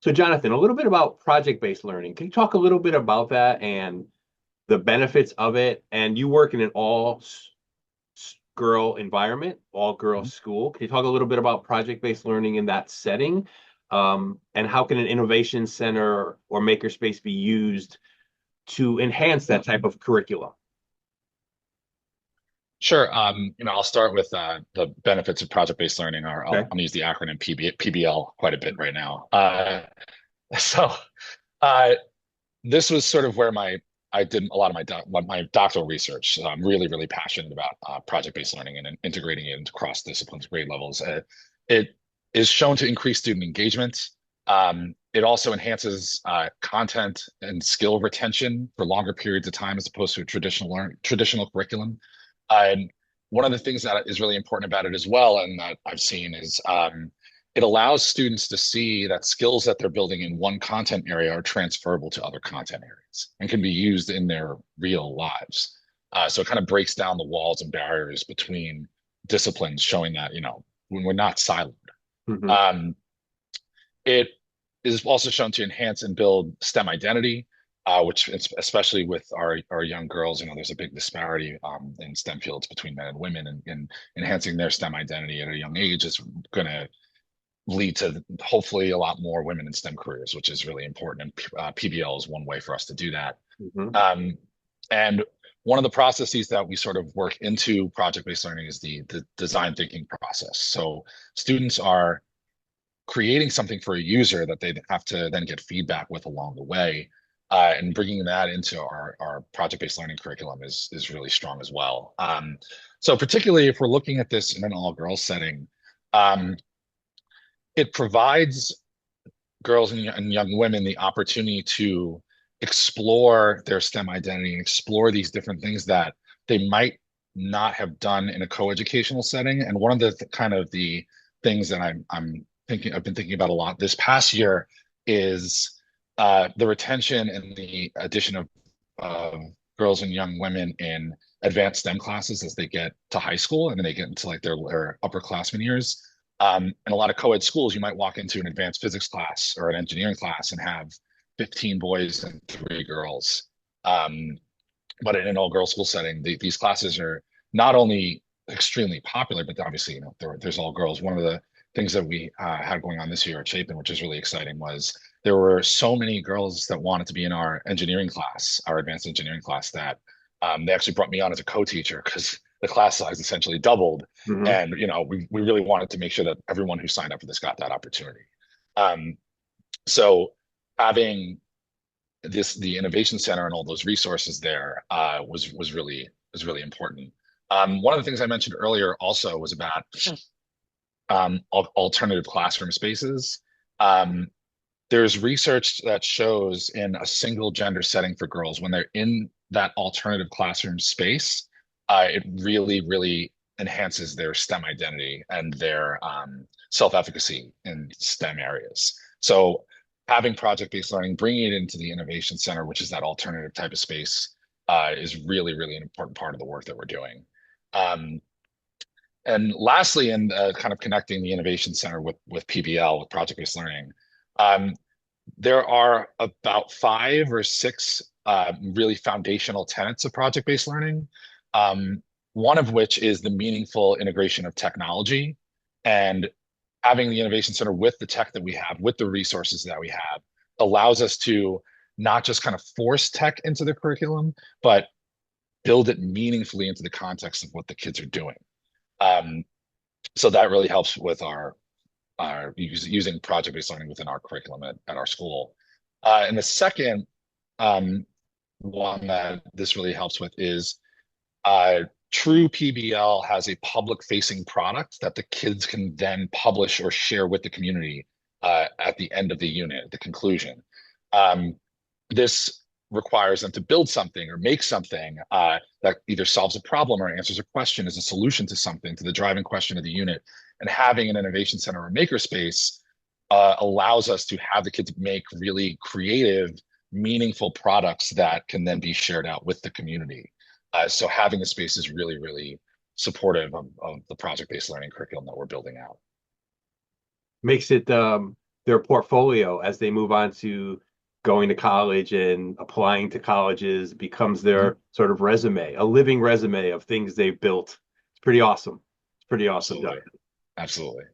So Jonathan, a little bit about project-based learning. Can you talk a little bit about that and the benefits of it? And you work in an all girl environment, all girl Mhm. school. Can you talk a little bit about project-based learning in that setting? And how can an innovation center or makerspace be used to enhance that type of curriculum? Sure. I'll start with the benefits of project-based learning, or I'm Okay. going to use the acronym PBL quite a bit right now. So uh, this was sort of where I did a lot of my doctoral research. So I'm really, really passionate about project-based learning and integrating it into cross disciplines, grade levels. It is shown to increase student engagement. It also enhances content and skill retention for longer periods of time as opposed to a traditional curriculum. And one of the things that is really important about it as well, and that I've seen, is it allows students to see that skills that they're building in one content area are transferable to other content areas and can be used in their real lives. So it kind of breaks down the walls and barriers between disciplines, showing that, when we're not siloed. Hmm. Um, it is also shown to enhance and build STEM identity, which especially with our young girls, there's a big disparity in STEM fields between men and women, and enhancing their STEM identity at a young age is going to lead to hopefully a lot more women in STEM careers, which is really important. And PBL is one way for us to do that. Hmm. Um, and one of the processes that we sort of work into project-based learning is the design thinking process. So students are creating something for a user that they have to then get feedback with along the way. And bringing that into our project-based learning curriculum is really strong as well. So particularly if we're looking at this in an all-girls setting, um, it provides girls and young women the opportunity to explore their STEM identity and explore these different things that they might not have done in a co-educational setting. And one of the things that I've been thinking about a lot this past year is the retention and the addition of girls and young women in advanced STEM classes as they get to high school and then they get into like their upperclassmen years. In a lot of co-ed schools, you might walk into an advanced physics class or an engineering class and have 15 boys and 3 girls. Um, but in an all-girls school setting, these classes are not only extremely popular, but obviously, there's all girls. One of the things that we had going on this year at Chapin, which is really exciting, was there were so many girls that wanted to be in our engineering class, our advanced engineering class, that they actually brought me on as a co-teacher because the class size essentially doubled. Hmm. And, we really wanted to make sure that everyone who signed up for this got that opportunity. Um, so having the innovation center and all those resources there was really important. One of the things I mentioned earlier also was about alternative classroom spaces. Um, there's research that shows in a single gender setting for girls, when they're in that alternative classroom space, it really, really enhances their STEM identity and their self-efficacy in STEM areas. So having project-based learning, bringing it into the Innovation Center, which is that alternative type of space, is really, really an important part of the work that we're doing. Um, and lastly, in kind of connecting the Innovation Center with PBL, with project-based learning, um, there are about 5 or 6 really foundational tenets of project-based learning. Um, one of which is the meaningful integration of technology, and having the Innovation Center with the tech that we have, with the resources that we have, allows us to not just kind of force tech into the curriculum, but build it meaningfully into the context of what the kids are doing. Um, so that really helps with our using project-based learning within our curriculum at our school. And the second one that this really helps with is true PBL has a public-facing product that the kids can then publish or share with the community at the end of the unit, at the conclusion. Um, this requires them to build something or make something that either solves a problem or answers a question, as a solution to something, to the driving question of the unit. And having an innovation center or makerspace allows us to have the kids make really creative, meaningful products that can then be shared out with the community. So having a space is really, really supportive of the project-based learning curriculum that we're building out. Makes it their portfolio as they move on to going to college and applying to colleges, becomes Mhm. their sort of resume, a living resume of things they've built. It's pretty awesome. It's pretty awesome, Doug. Absolutely. Absolutely.